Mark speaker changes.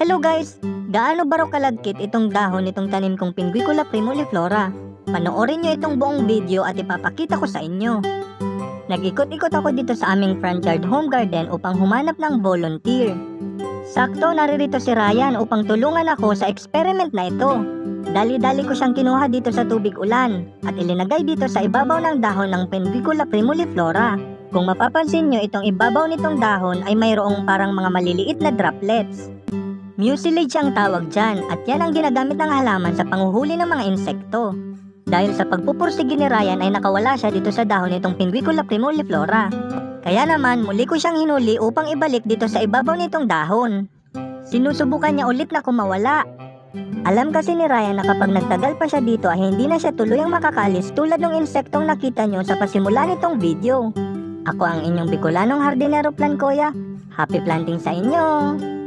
Speaker 1: Hello guys! Gaano ba raw kalagkit itong dahon nitong tanim kong Pinguicula primuliflora? Panoorin nyo itong buong video at ipapakita ko sa inyo. Nag-ikot-ikot ako dito sa aming front yard home garden upang humanap ng volunteer. Sakto naririto si Ryan upang tulungan ako sa experiment na ito. Dali-dali ko siyang kinuha dito sa tubig ulan at ilinagay dito sa ibabaw ng dahon ng Pinguicula primuliflora. Kung mapapansin nyo, itong ibabaw nitong dahon ay mayroong parang mga maliliit na droplets. Mucilage ang tawag dyan at yan ang ginagamit ng halaman sa panguhuli ng mga insekto. Dahil sa pagpupursige ni Ryan ay nakawala siya dito sa dahon nitong Pinguicula primuliflora. Kaya naman muli ko siyang hinuli upang ibalik dito sa ibabaw nitong dahon. Sinusubukan niya ulit na kumawala. Alam kasi ni Ryan na kapag nagtagal pa siya dito ay hindi na siya tuluyang makakalis tulad ng insektong nakita nyo sa pasimula nitong video. Ako ang inyong Bicolanong hardinero Plancoya. Happy planting sa inyo!